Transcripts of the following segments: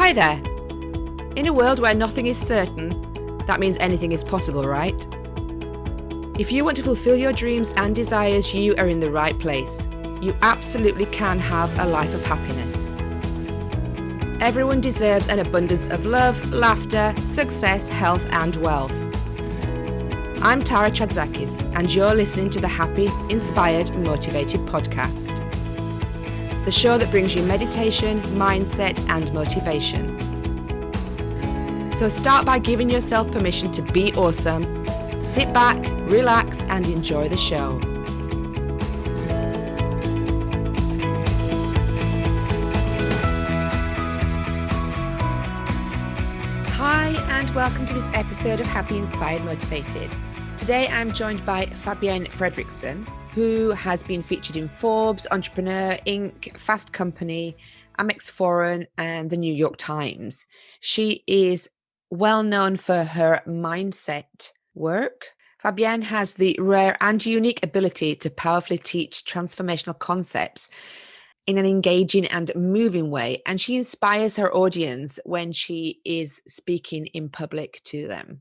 Hi there. In a world where nothing is certain, that means anything is possible, right? If you want to fulfill your dreams and desires, you are in the right place. You absolutely can have a life of happiness. Everyone deserves an abundance of love, laughter, success, health, and wealth. I'm Tara Chadzakis, and you're listening to the Happy, Inspired, Motivated podcast. The show that brings you meditation, mindset, and motivation. So start by giving yourself permission to be awesome. Sit back, relax, and enjoy the show. Hi, and welcome to this episode of Happy, Inspired, Motivated. Today I'm joined by Fabienne Fredrickson, who has been featured in Forbes, Entrepreneur, Inc., Fast Company, Amex Foreign, and the New York Times. She is well known for her mindset work. Fabienne has the rare and unique ability to powerfully teach transformational concepts in an engaging and moving way, and she inspires her audience when she is speaking in public to them.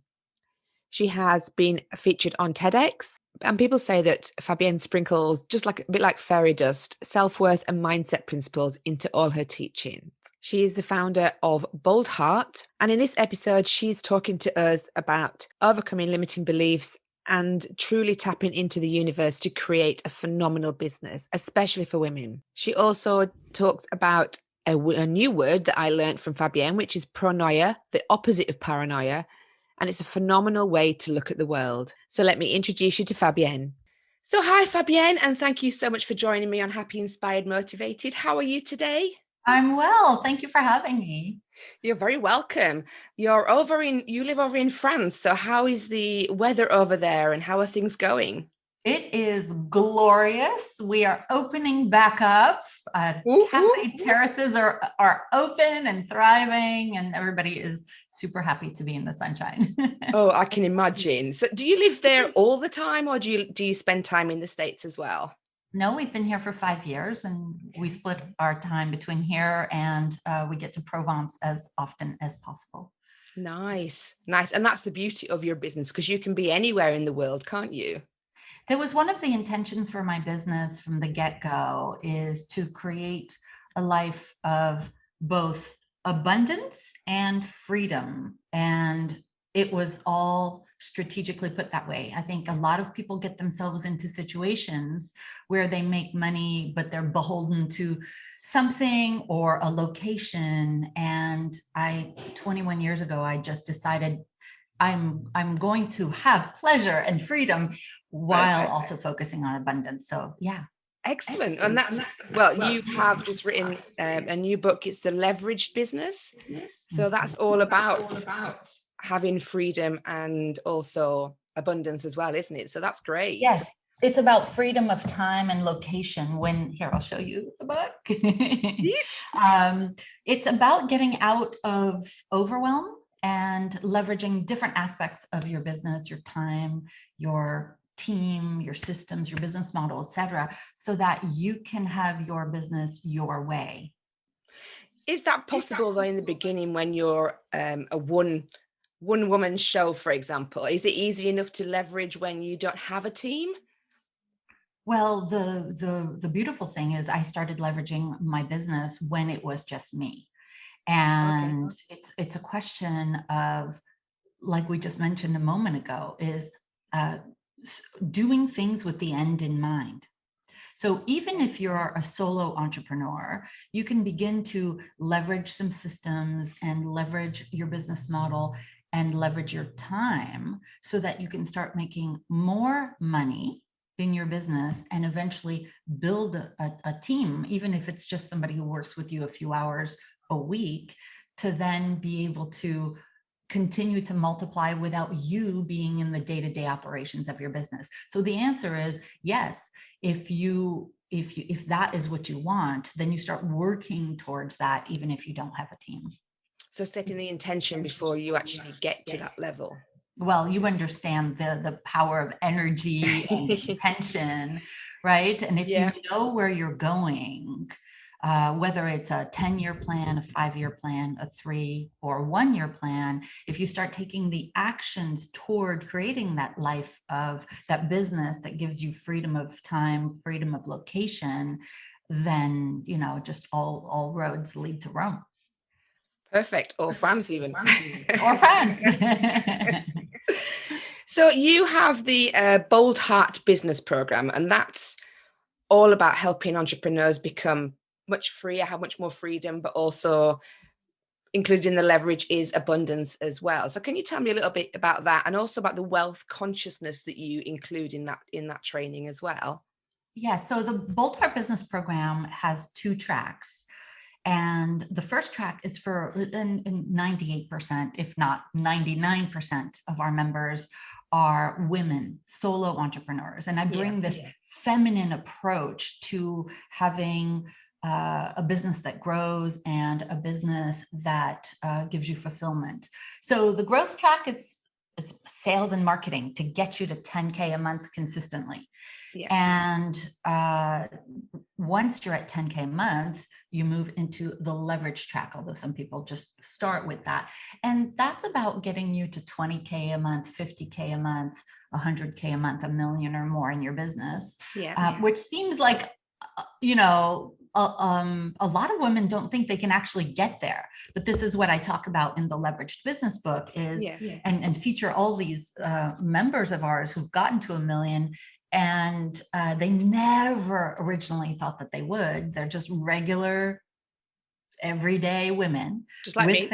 She has been featured on TedX, and people say that Fabienne sprinkles, just like a bit like fairy dust, self-worth and mindset principles into all her teachings. She is the founder of Boldheart, and in this episode, she's talking to us about overcoming limiting beliefs and truly tapping into the universe to create a phenomenal business, especially for women. She also talks about a new word that I learned from Fabienne, which is Pronoya, the opposite of paranoia. And it's a phenomenal way to look at the world. So let me introduce you to Fabienne. So hi, Fabienne, and thank you so much for joining me on Happy, Inspired, Motivated. How are you today? I'm well. Thank you for having me. You're very welcome. You live over in France. So how is the weather over there and how are things going? It is glorious. We are opening back up. Cafe terraces are open and thriving, and everybody is super happy to be in the sunshine. Oh, I can imagine. So do you live there all the time, or do you spend time in the States as well? No, we've been here for 5 years, and we split our time between here and we get to Provence as often as possible. Nice. And that's the beauty of your business, because you can be anywhere in the world, can't you? That was one of the intentions for my business from the get-go, is to create a life of both abundance and freedom. And it was all strategically put that way. I think a lot of people get themselves into situations where they make money, but they're beholden to something or a location. And 21 years ago, I just decided I'm going to have pleasure and freedom while also focusing on abundance. So yeah. Excellent. And you have just written a new book. It's The Leveraged Business. So that's all about having freedom and also abundance as well, isn't it? So that's great. Yes. It's about freedom of time and location. I'll show you the book. It's about getting out of overwhelm and leveraging different aspects of your business, your time, your team, your systems, your business model, et cetera, so that you can have your business your way. Is that possible though in the beginning when you're a one woman show, for example? Is it easy enough to leverage when you don't have a team? Well, the beautiful thing is I started leveraging my business when it was just me. And it's a question of, like we just mentioned a moment ago, is doing things with the end in mind. So even if you're a solo entrepreneur, you can begin to leverage some systems and leverage your business model and leverage your time so that you can start making more money in your business and eventually build a team, even if it's just somebody who works with you a few hours a week, to then be able to continue to multiply without you being in the day-to-day operations of your business. So the answer is yes. If that is what you want, then you start working towards that, even if you don't have a team. So setting the intention before you actually get to that level. Well, you understand the power of energy and intention, right? And if you know where you're going, whether it's a 10-year plan, a 5-year plan, a 3 or 1-year plan, if you start taking the actions toward creating that life of that business that gives you freedom of time, freedom of location, then, you know, just all roads lead to Rome. Perfect. Or France even. Or France. So you have the Boldheart business program, and that's all about helping entrepreneurs become much freer, have much more freedom, but also included in the leverage is abundance as well. So can you tell me a little bit about that, and also about the wealth consciousness that you include in that training as well? Yeah, so the Boldheart business program has 2 tracks. And the first track is for 98%, if not 99% of our members are women, solo entrepreneurs. And I bring this feminine approach to having a business that grows and a business that gives you fulfillment. So the growth track is sales and marketing to get you to 10K a month consistently. Yeah. And once you're at 10K a month, you move into the leverage track, although some people just start with that. And that's about getting you to 20K a month, 50K a month, 100K a month, $1 million or more in your business, which seems like, you know, a lot of women don't think they can actually get there. But this is what I talk about in the Leveraged Business book is, and feature all these members of ours who've gotten to $1 million. And they never originally thought that they would. They're just regular, everyday women. Just like me.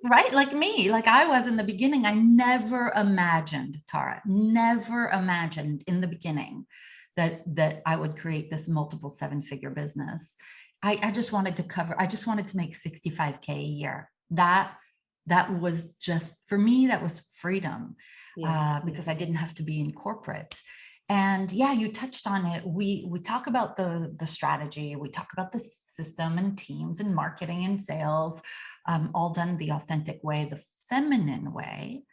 Right? Like me, like I was in the beginning. I never imagined, Tara, never imagined in the beginning that I would create this multiple 7-figure business. I just wanted to make 65K a year. That was just, for me, that was freedom, because I didn't have to be in corporate. And yeah, you touched on it. We talk about the strategy, we talk about the system and teams and marketing and sales, all done the authentic way, the feminine way.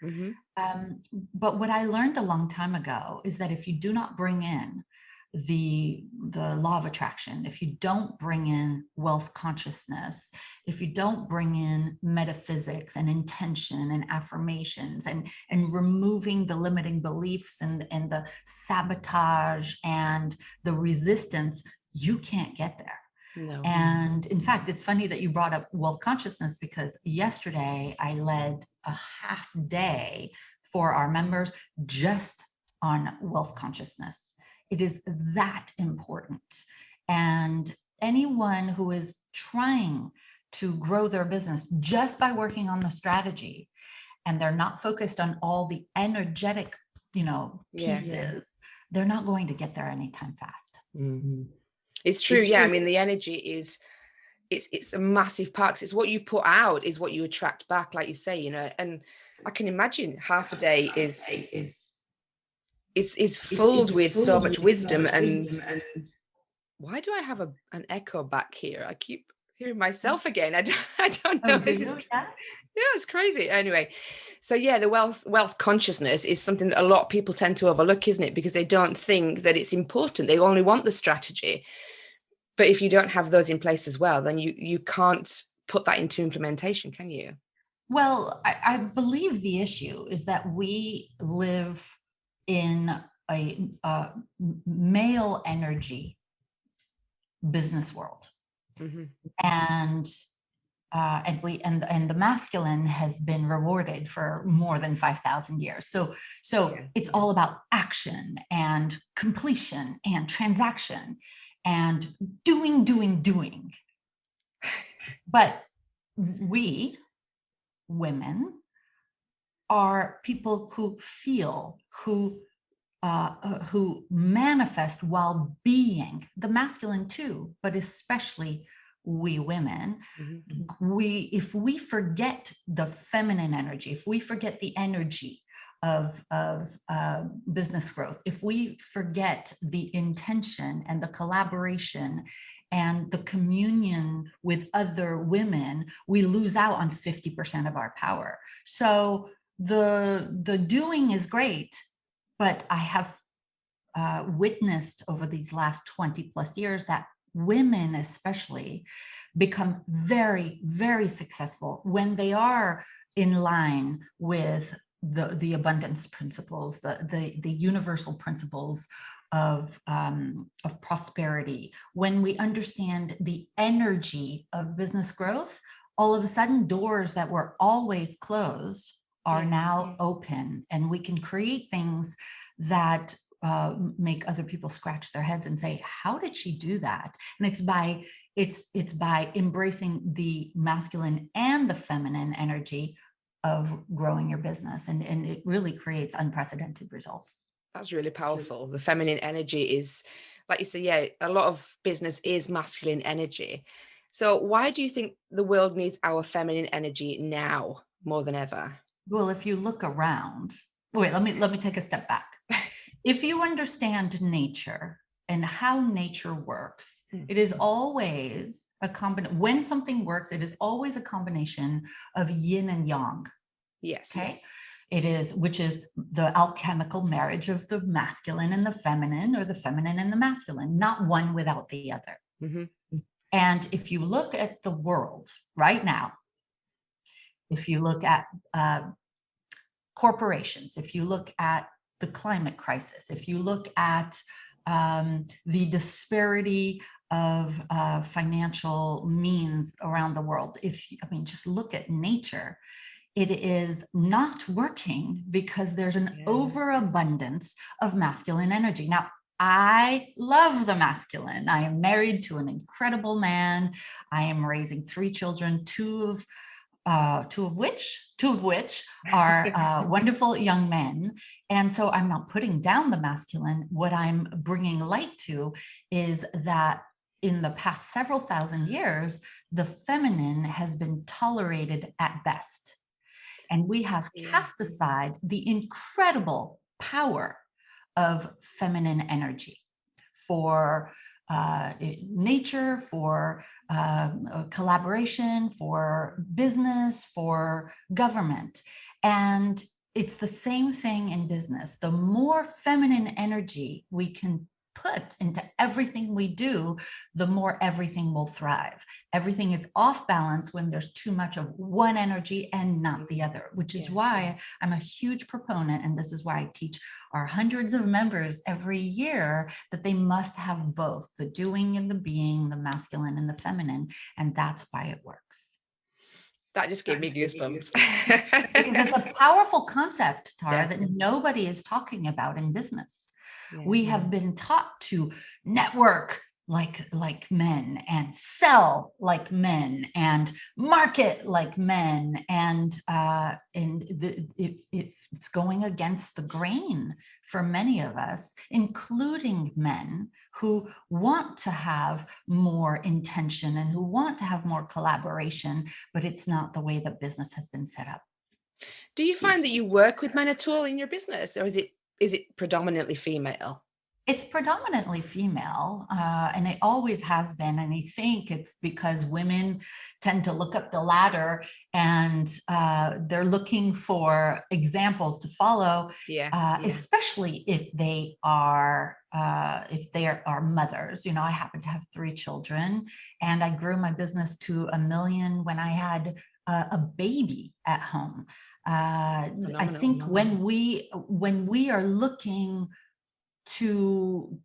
But what I learned a long time ago is that if you do not bring in the law of attraction, if you don't bring in wealth consciousness, if you don't bring in metaphysics and intention and affirmations and removing the limiting beliefs and the sabotage and the resistance, you can't get there. No. And in fact, it's funny that you brought up wealth consciousness, because yesterday I led a half day for our members just on wealth consciousness. It is that important. And anyone who is trying to grow their business just by working on the strategy, and they're not focused on all the energetic, pieces, they're not going to get there anytime fast. Mm-hmm. It's true. Yeah. I mean, the energy is, it's a massive part. It's what you put out is what you attract back, like you say, and I can imagine half a day is filled with so much wisdom. And why do I have an echo back here? I keep hearing myself again. I don't know. It's crazy. Anyway, so the wealth consciousness is something that a lot of people tend to overlook, isn't it? Because they don't think that it's important. They only want the strategy. But if you don't have those in place as well, then you can't put that into implementation, can you? Well, I believe the issue is that we live in a male energy business world, and the masculine has been rewarded for more than 5,000 years. So it's all about action and completion and transaction and doing. But we women are people who feel, who manifest while being. The masculine too, but especially we women. If we forget the feminine energy, if we forget the energy of business growth, if we forget the intention and the collaboration and the communion with other women, we lose out on 50% of our power. So the doing is great, but I have witnessed over these last 20 plus years that women especially become very, very successful when they are in line with the abundance principles, the universal principles of prosperity. When we understand the energy of business growth, all of a sudden doors that were always closed are now open, and we can create things that make other people scratch their heads and say, how did she do that? And it's by embracing the masculine and the feminine energy of growing your business, and it really creates unprecedented results. That's really powerful. The feminine energy is, like you say, a lot of business is masculine energy. So why do you think the world needs our feminine energy now more than ever? Well, if you look around, wait, let me take a step back. If you understand nature and how nature works, it is always a combination. When something works, it is always a combination of yin and yang. Yes. Okay. It is, which is the alchemical marriage of the masculine and the feminine, or the feminine and the masculine, not one without the other. Mm-hmm. And if you look at the world right now, if you look at corporations, if you look at the climate crisis, if you look at the disparity of financial means around the world, just look at nature, it is not working because there's an overabundance of masculine energy. Now, I love the masculine. I am married to an incredible man. I am raising 3 children, two of which are wonderful young men. And so I'm not putting down the masculine. What I'm bringing light to is that in the past several thousand years, the feminine has been tolerated at best. And we have cast aside the incredible power of feminine energy for nature, for collaboration, for business, for government. And it's the same thing in business. The more feminine energy we can put into everything we do, the more everything will thrive. Everything is off balance when there's too much of one energy and not the other, which is why I'm a huge proponent, and this is why I teach our hundreds of members every year, that they must have both, the doing and the being, the masculine and the feminine, and that's why it works. That just gave me goosebumps. Because it's a powerful concept, Tara, that nobody is talking about in business. We have been taught to network like men, and sell like men, and market like men, and it's going against the grain for many of us, including men who want to have more intention and who want to have more collaboration, but it's not the way that business has been set up. Do you find that you work with men at all in your business, or is it predominantly female? It's predominantly female, and it always has been. And I think it's because women tend to look up the ladder, and they're looking for examples to follow, especially if they are mothers. I happen to have 3 children, and I grew my business to $1 million when I had a baby at home. I think when we are looking to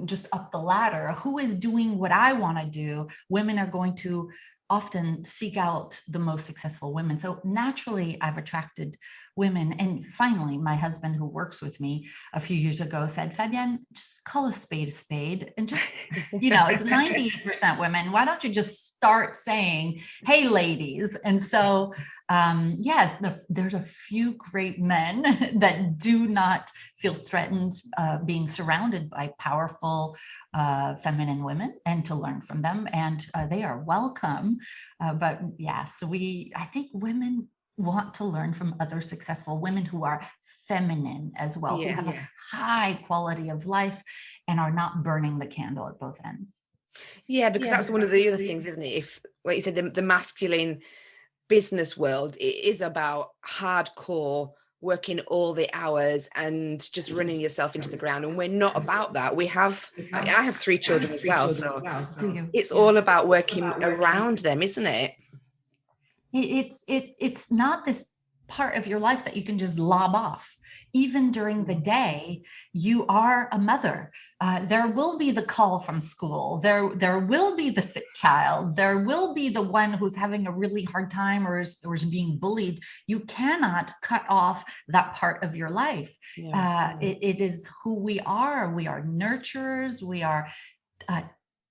just up the ladder, who is doing what I want to do, women are going to often seek out the most successful women. So naturally, I've attracted women. And finally, my husband, who works with me a few years ago, said, Fabienne, just call a spade, and just, it's 98% women. Why don't you just start saying, hey, ladies? And so, yes, there's a few great men that do not feel threatened being surrounded by powerful feminine women, and to learn from them, and they are welcome. But so I think women want to learn from other successful women who are feminine as well, who have a high quality of life and are not burning the candle at both ends. Yeah, because that's one of the other things, isn't it? If, like you said, the masculine business world, it is about hardcore working all the hours and just running yourself into the ground. And we're not about that. I have 3 children as well. So it's all about working around them, isn't it? It's not this part of your life that you can just lob off. Even during the day, you are a mother. There will be the call from school. There will be the sick child. There will be the one who's having a really hard time or is being bullied. You cannot cut off that part of your life. It is who we are. We are nurturers. We are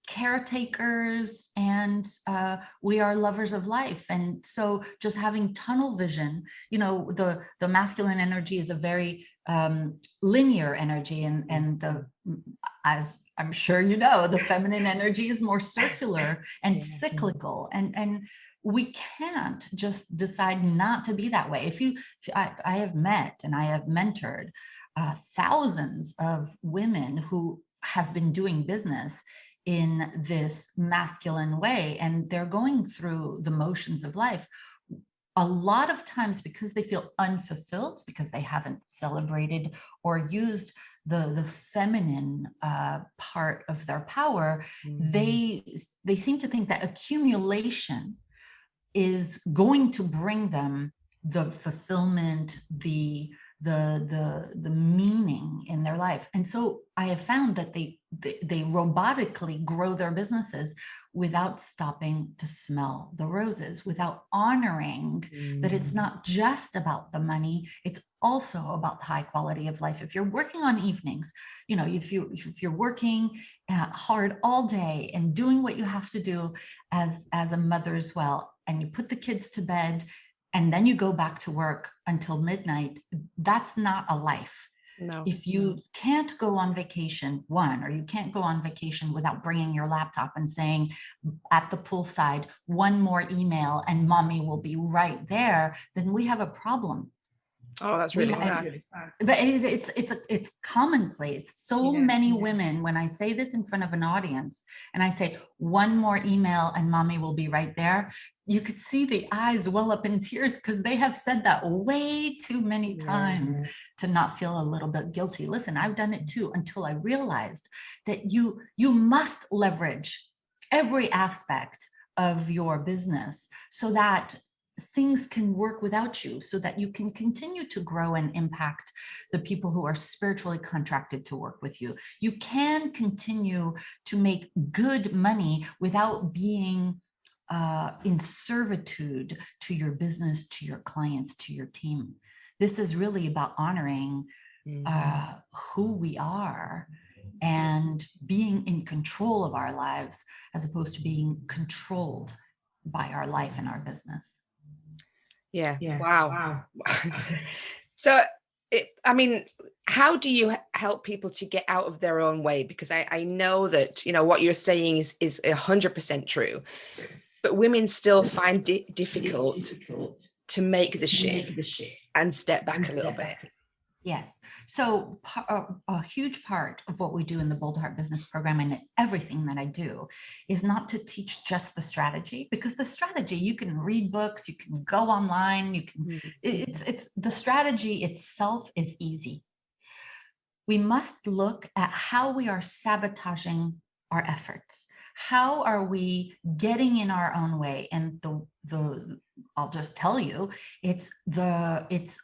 caretakers, and we are lovers of life. And so just having tunnel vision, the masculine energy is a very linear energy, and as I'm sure you know, the feminine energy is more circular and cyclical, and we can't just decide not to be that way. I have met and I have mentored thousands of women who have been doing business in this masculine way, and they're going through the motions of life a lot of times because they feel unfulfilled, because they haven't celebrated or used the feminine part of their power. They seem to think that accumulation is going to bring them the fulfillment, the meaning in their life. And so I have found that they robotically grow their businesses without stopping to smell the roses, without honoring that it's not just about the money, it's also about the high quality of life. If you're working on evenings, if you're working hard all day and doing what you have to do as a mother as well, and you put the kids to bed, and then you go back to work until midnight, that's not a life. No. If you can't go on vacation, or you can't go on vacation without bringing your laptop and saying at the poolside, one more email and mommy will be right there, then we have a problem. Oh, that's really sad. But it's commonplace. So many women, when I say this in front of an audience and I say one more email and mommy will be right there, you could see the eyes well up in tears because they have said that way too many times to not feel a little bit guilty. Listen, I've done it too, until I realized that you must leverage every aspect of your business so that things can work without you, so that you can continue to grow and impact the people who are spiritually contracted to work with you. You can continue to make good money without being in servitude to your business, to your clients, to your team. This is really about honoring who we are and being in control of our lives, as opposed to being controlled by our life and our business. Yeah. Wow. So, how do you help people to get out of their own way? Because I know that, what you're saying is 100% true, but women still find it difficult to make the shift and step back a little bit. Yes. So a huge part of what we do in the Boldheart business program and everything that I do is not to teach just the strategy, because the strategy, you can read books, you can go online, it's the strategy itself is easy. We must look at how we are sabotaging our efforts. How are we getting in our own way? And I'll just tell you, it's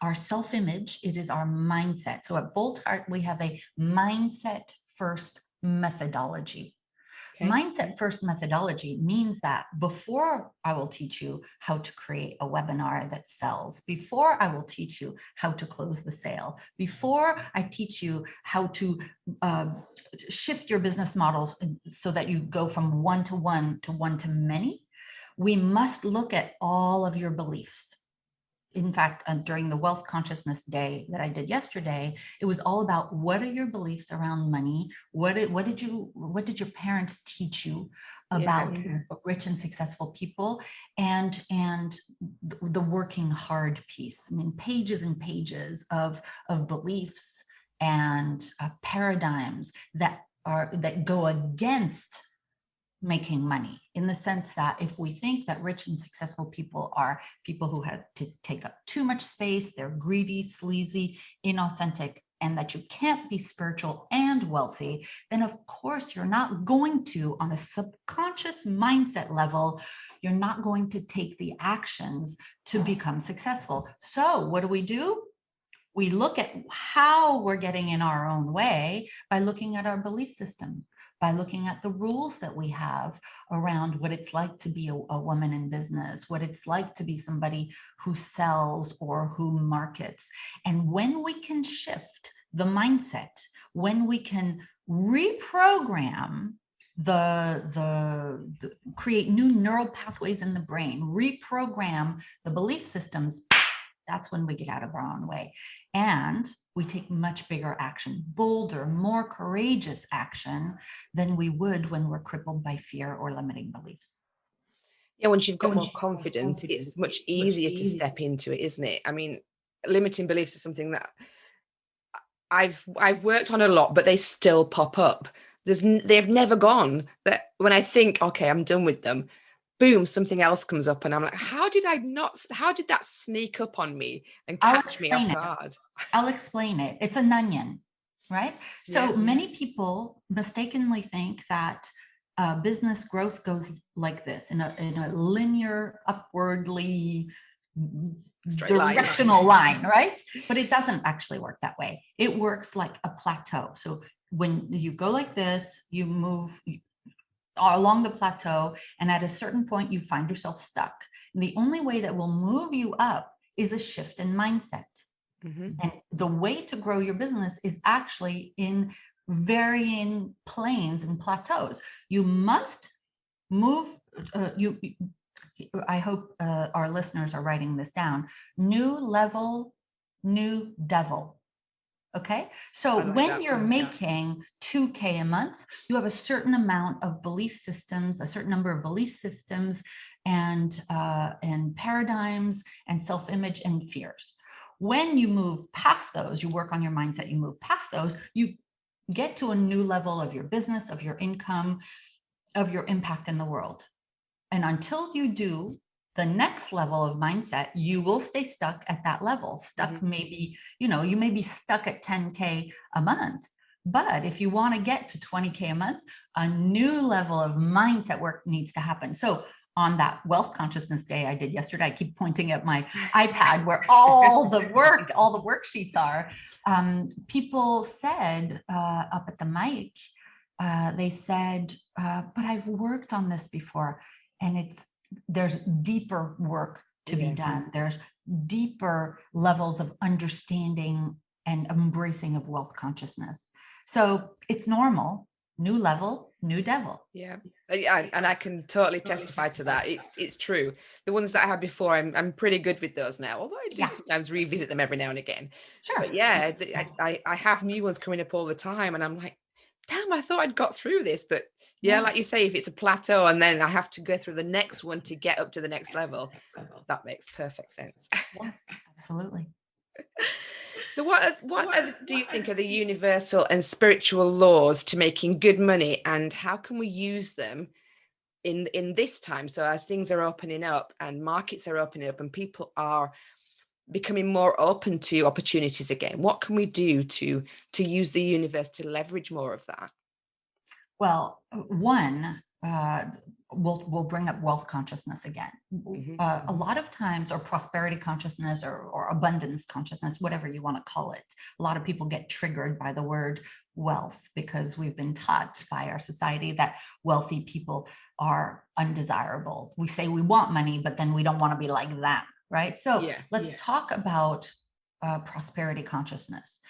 our self-image. It is our mindset. So at Boldheart, we have a mindset first methodology. Okay. Mindset first methodology means that before I will teach you how to create a webinar that sells, before I will teach you how to close the sale, before I teach you how to shift your business models so that you go from one-to-one to one-to-many, we must look at all of your beliefs. In fact, during the Wealth Consciousness Day that I did yesterday, it was all about what are your beliefs around money? What did your parents teach you about rich and successful people, and the working hard piece? I mean, pages and pages of beliefs and paradigms that go against making money, in the sense that if we think that rich and successful people are people who have to take up too much space, they're greedy, sleazy, inauthentic, and that you can't be spiritual and wealthy, then of course you're not going to, on a subconscious mindset level, you're not going to take the actions to become successful. So what do? We look at how we're getting in our own way by looking at our belief systems, by looking at the rules that we have around what it's like to be a woman in business, what it's like to be somebody who sells or who markets. And when we can shift the mindset, when we can reprogram create new neural pathways in the brain, reprogram the belief systems, that's when we get out of our own way. And we take much bigger action, bolder, more courageous action than we would when we're crippled by fear or limiting beliefs. Yeah, once you've got more confidence, it's much easier to step into it, isn't it? I mean, limiting beliefs is something that I've worked on a lot, but they still pop up. They've never gone. That when I think, okay, I'm done with them, boom, something else comes up, and I'm like, how did that sneak up on me and catch me off guard? I'll explain it. It's an onion, right? So many people mistakenly think that business growth goes like this, in a linear, upwardly directional line, right? But it doesn't actually work that way. It works like a plateau. So when you go like this, you move along the plateau, and at a certain point you find yourself stuck. And the only way that will move you up is a shift in mindset. And the way to grow your business is actually in varying planes and plateaus. You must move, I hope our listeners are writing this down: new level, new devil. Okay, so when you're making 2K a month, you have a certain amount of belief systems, a certain number of belief systems and paradigms and self-image and fears. When you move past those, you work on your mindset, you move past those, you get to a new level of your business, of your income, of your impact in the world. And until you do the next level of mindset, you will stay stuck at that level. Maybe, you may be stuck at 10K a month, but if you want to get to 20K a month, a new level of mindset work needs to happen. So on that wealth consciousness day I did yesterday, I keep pointing at my iPad where all the worksheets are. People said up at the mic, they said, but I've worked on this before, and there's deeper work to be done. There's deeper levels of understanding and embracing of wealth consciousness. So it's normal. New level, new devil. Yeah, and I can totally testify to that. It's true. The ones that I had before, I'm pretty good with those now, although I do sometimes revisit them every now and again. Sure. But yeah, I have new ones coming up all the time, and I'm like, damn, I thought I'd got through this. But yeah, like you say, if it's a plateau and then I have to go through the next one to get up to the next level, that makes perfect sense. Yes, absolutely. So what do you think are the universal and spiritual laws to making good money, and how can we use them in this time? So as things are opening up and markets are opening up and people are becoming more open to opportunities again, what can we do to use the universe to leverage more of that? Well, one, we'll bring up wealth consciousness again. A lot of times, or prosperity consciousness, or abundance consciousness, whatever you want to call it. A lot of people get triggered by the word wealth because we've been taught by our society that wealthy people are undesirable. We say we want money, but then we don't want to be like them, right? So let's talk about prosperity consciousness.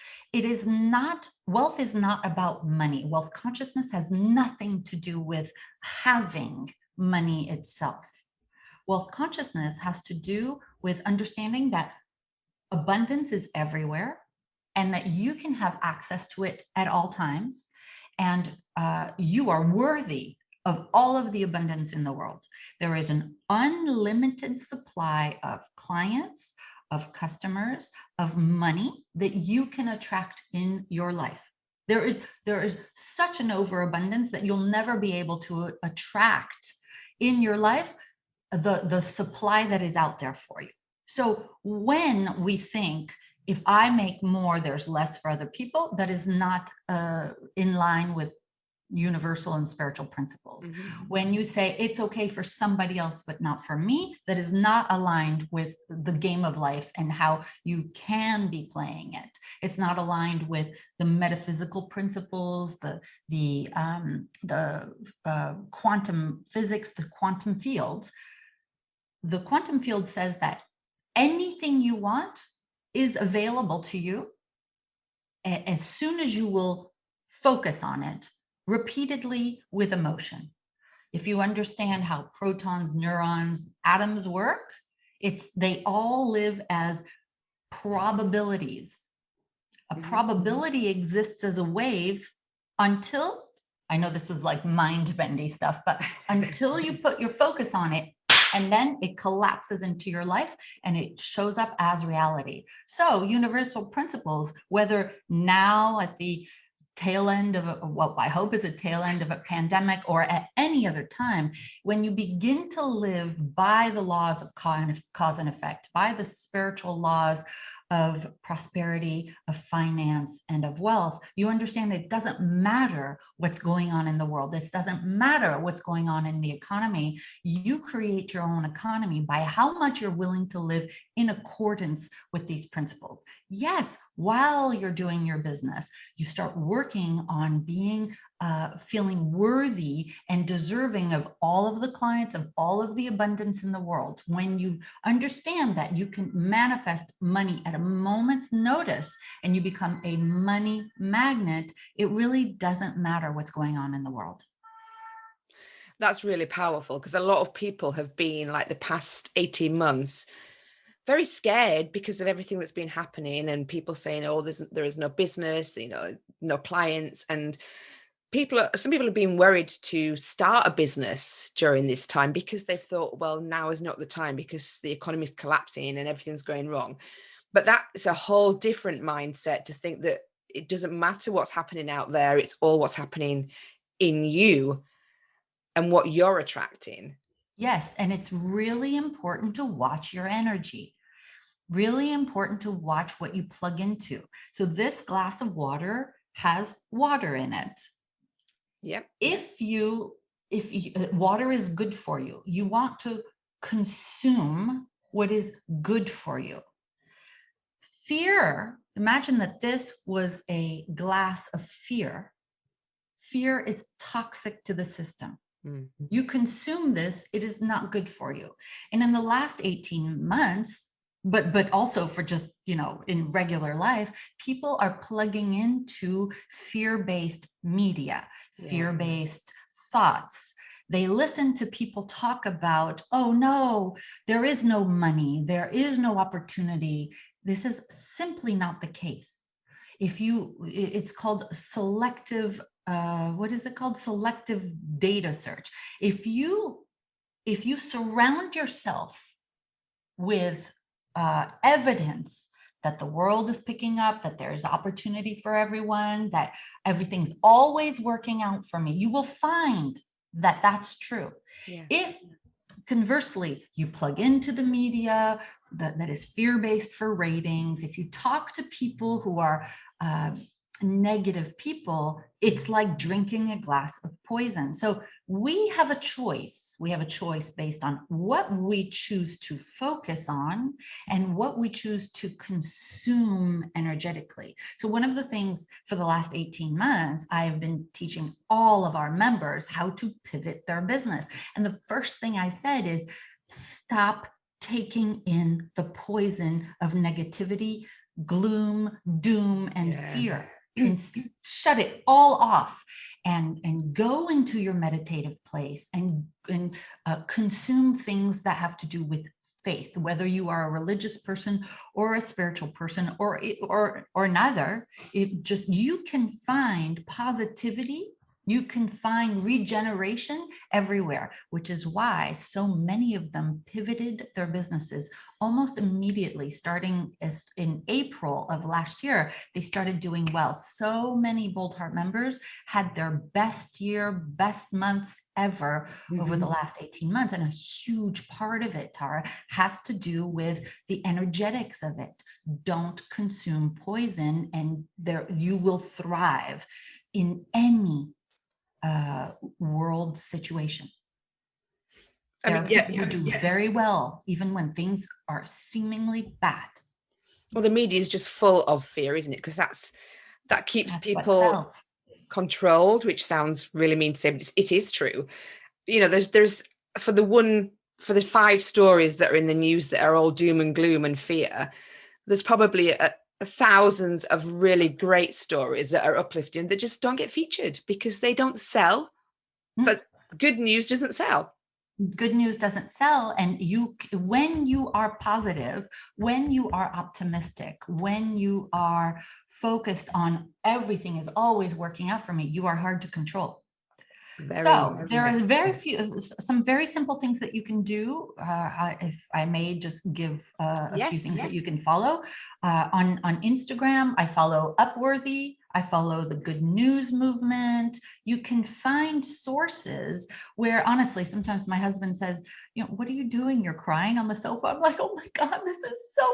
Wealth is not about money. Wealth consciousness has nothing to do with having money itself. Wealth consciousness has to do with understanding that abundance is everywhere and that you can have access to it at all times. And you are worthy of all of the abundance in the world. There is an unlimited supply of clients, of customers, of money that you can attract in your life. There is such an overabundance that you'll never be able to attract in your life the supply that is out there for you. So when we think, if I make more, there's less for other people, that is not in line with universal and spiritual principles. When you say it's okay for somebody else but not for me, that is not aligned with the game of life and how you can be playing it. It's not aligned with the metaphysical principles, the quantum physics, the quantum fields. The quantum field says that anything you want is available to you as soon as you will focus on it repeatedly with emotion. If you understand how protons, neurons, atoms work, they all live as probabilities. A probability exists as a wave until, I know this is like mind-bendy stuff, but until you put your focus on it, and then it collapses into your life and it shows up as reality. So universal principles, whether now at the tail end of what I hope is a tail end of a pandemic or at any other time, when you begin to live by the laws of cause and effect, by the spiritual laws of prosperity, of finance, and of wealth, you understand it doesn't matter what's going on in the world. This doesn't matter what's going on in the economy. You create your own economy by how much you're willing to live in accordance with these principles. Yes, while you're doing your business, you start working on being feeling worthy and deserving of all of the clients, of all of the abundance in the world. When you understand that you can manifest money at a moment's notice and you become a money magnet, it really doesn't matter what's going on in the world. That's really powerful, because a lot of people have been, like, the past 18 months very scared because of everything that's been happening, and people saying, oh, there is no business, no clients, and some people have been worried to start a business during this time because they've thought, well, now is not the time because the economy is collapsing and everything's going wrong. But that's a whole different mindset, to think that it doesn't matter what's happening out there, it's all what's happening in you and what you're attracting. Yes, and it's really important to watch your energy. Really important to watch what you plug into. So this glass of water has water in it. Yep. If water is good for you, you want to consume what is good for you. Fear, imagine that this was a glass of fear. Fear is toxic to the system. You consume this, it is not good for you. And in the last 18 months, but also for just, in regular life, people are plugging into fear-based media, fear-based thoughts. They listen to people talk about, oh no, there is no money, there is no opportunity. This is simply not the case. It's called selective, what is it called? Selective data search. If you surround yourself with evidence that the world is picking up, that there's opportunity for everyone, that everything's always working out for me, you will find that that's true. Yeah. If conversely, you plug into the media that is fear-based for ratings, if you talk to people who are negative people, it's like drinking a glass of poison. So we have a choice. We have a choice based on what we choose to focus on and what we choose to consume energetically. So one of the things for the last 18 months, I've been teaching all of our members how to pivot their business. And the first thing I said is, stop taking in the poison of negativity, gloom, doom, and fear. And shut it all off and go into your meditative place and consume things that have to do with faith, whether you are a religious person or a spiritual person or neither. You can find positivity You can find regeneration everywhere, which is why so many of them pivoted their businesses almost immediately. Starting in April of last year, they started doing well. So many Boldheart members had their best year, best months ever over the last 18 months. And a huge part of it, Tara, has to do with the energetics of it. Don't consume poison, and you will thrive in any world situation. There are people who do very well, even when things are seemingly bad. Well, the media is just full of fear, isn't it? Because that keeps people controlled, which sounds really mean to say, but it is true. You know, there's for the 5 stories that are in the news that are all doom and gloom and fear, there's probably thousands of really great stories that are uplifting that just don't get featured because they don't sell. But good news doesn't sell. Good news doesn't sell. And when you are positive, when you are optimistic, when you are focused on everything is always working out for me, you are hard to control. There are some very simple things that you can do. If I may just give a few things that you can follow. On Instagram, I follow Upworthy. I follow the Good News Movement. You can find sources where, honestly, sometimes my husband says, you know, what are you doing? You're crying on the sofa. I'm like, oh my God, this is so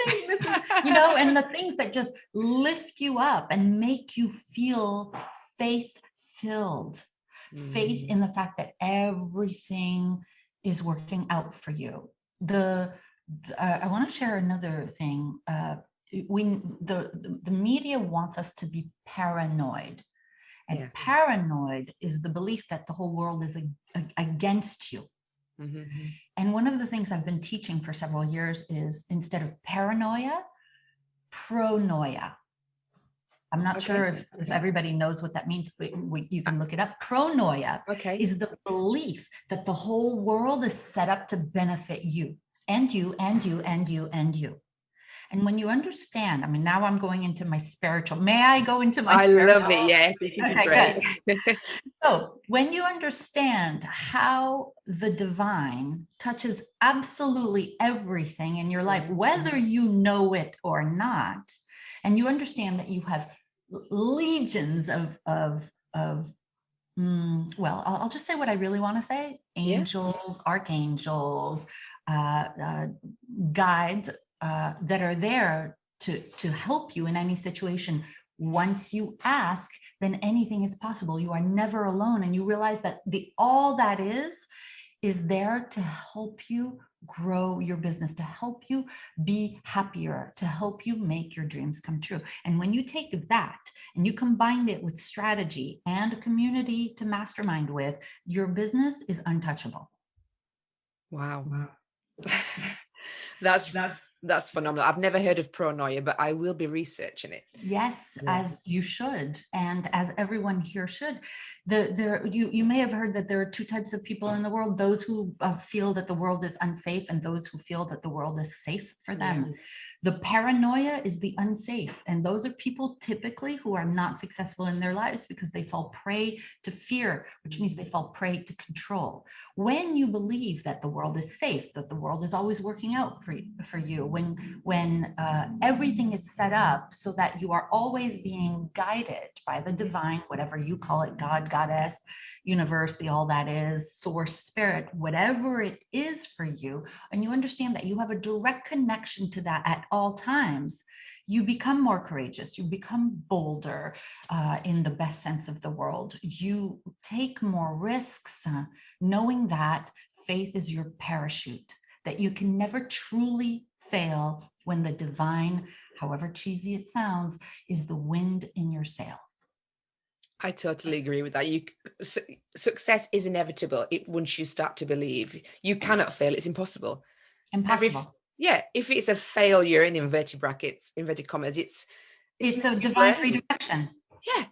amazing. This is, you know, and the things that just lift you up and make you feel faith-filled. Faith in the fact that everything is working out for you. I want to share another thing. The media wants us to be paranoid, and paranoid is the belief that the whole world is against you. And one of the things I've been teaching for several years is, instead of paranoia, pronoya. I'm not sure if everybody knows what that means, but you can look it up. Pronoya is the belief that the whole world is set up to benefit you and you and you and you and you. And when you understand, I mean, now I'm going into my spiritual. May I go into my spiritual? I love it. Yes. Okay, great. So when you understand how the divine touches absolutely everything in your life, whether you know it or not, and you understand that you have legions of well, I'll just say what I really want to say: angels, archangels, guides that are there to help you in any situation. Once you ask, then anything is possible. You are never alone, and you realize that all that is there to help you grow your business, to help you be happier, to help you make your dreams come true. And when you take that and you combine it with strategy and a community to mastermind with, your business is untouchable. Wow. That's phenomenal. I've never heard of Pronoya, but I will be researching it. Yes, as you should, and as everyone here should. You may have heard that there are 2 types of people in the world: those who feel that the world is unsafe, and those who feel that the world is safe for them. The paranoia is the unsafe, and those are people typically who are not successful in their lives because they fall prey to fear, which means they fall prey to control. When you believe that the world is safe, that the world is always working out for you, when everything is set up so that you are always being guided by the divine, whatever you call it, God, goddess, universe, the all that is, source, spirit, whatever it is for you, and you understand that you have a direct connection to that at all times, you become more courageous, you become bolder in the best sense of the world. You take more risks, knowing that faith is your parachute, that you can never truly fail when the divine, however cheesy it sounds, is the wind in your sails. I totally agree with that. Success is inevitable once you start to believe. You cannot fail. It's impossible. Impossible. If it's a failure in inverted brackets, inverted commas, it's a divine redirection.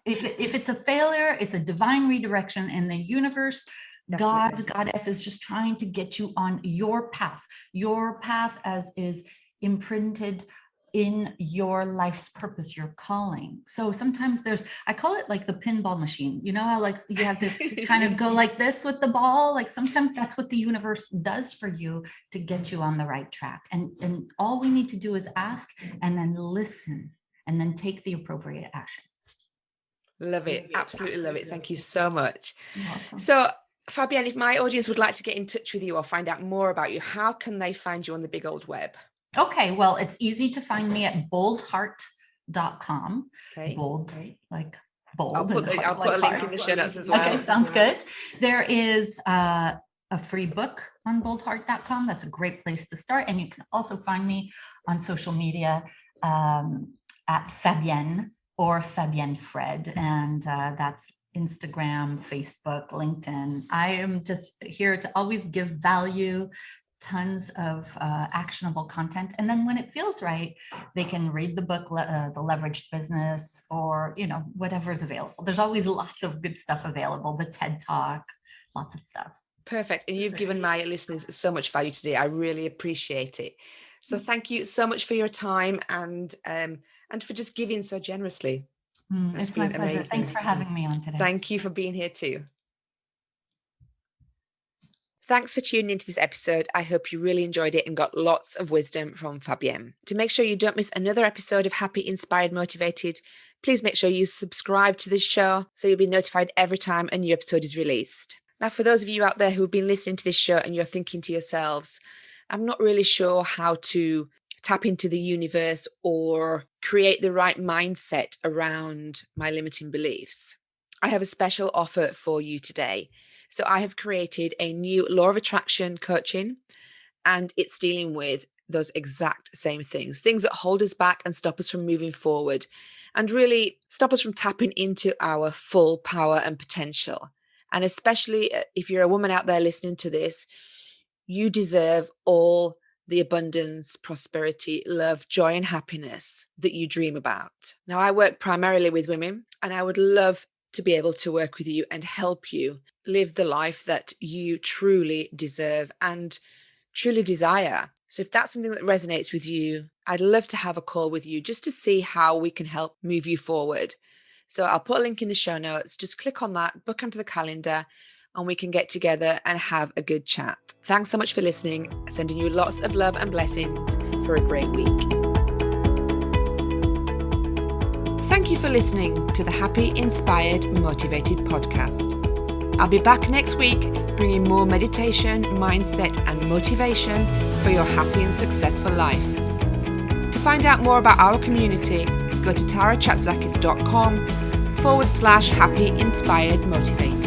If it's a failure, it's a divine redirection, and the universe, definitely. God, goddess is just trying to get you on your path as is imprinted in your life's purpose, your calling. So sometimes I call it like the pinball machine. You know how like you have to kind of go like this with the ball? Like sometimes that's what the universe does for you to get you on the right track. And all we need to do is ask and then listen and then take the appropriate actions. Love it. Absolutely love it. Thank you so much. You're welcome. So Fabienne, if my audience would like to get in touch with you or find out more about you, how can they find you on the big old web? Okay, well, it's easy to find me at boldheart.com. Okay. Bold, like bold. I'll put a link in the show notes as well. Okay, sounds good. There is a free book on boldheart.com. That's a great place to start. And you can also find me on social media at Fabienne or Fabienne Fred. And that's Instagram, Facebook, LinkedIn. I am just here to always give value, tons of actionable content. And then when it feels right, they can read the book, The Leveraged Business, or, whatever's available. There's always lots of good stuff available. The TED Talk, lots of stuff. Perfect. And you've given my listeners so much value today. I really appreciate it. So thank you so much for your time and for just giving so generously. It's my pleasure. Amazing. Thanks for having me on today. Thank you for being here too. Thanks for tuning into this episode. I hope you really enjoyed it and got lots of wisdom from Fabienne. To make sure you don't miss another episode of Happy, Inspired, Motivated, please make sure you subscribe to this show so you'll be notified every time a new episode is released. Now, for those of you out there who've been listening to this show and you're thinking to yourselves, I'm not really sure how to tap into the universe or create the right mindset around my limiting beliefs, I have a special offer for you today. So I have created a new law of attraction coaching, and it's dealing with those exact same things that hold us back and stop us from moving forward and really stop us from tapping into our full power and potential. And especially if you're a woman out there listening to this, you deserve all the abundance, prosperity, love, joy, and happiness that you dream about. Now, I work primarily with women, and I would love to be able to work with you and help you live the life that you truly deserve and truly desire. So if that's something that resonates with you, I'd love to have a call with you just to see how we can help move you forward. So I'll put a link in the show notes. Just click on that, book onto the calendar, and we can get together and have a good chat. Thanks so much for listening. Sending you lots of love and blessings for a great week. Thank you for listening to the Happy, Inspired, Motivated podcast. I'll be back next week bringing more meditation, mindset, and motivation for your happy and successful life. To find out more about our community, go to tarachatzakis.com/happy, inspired, motivated.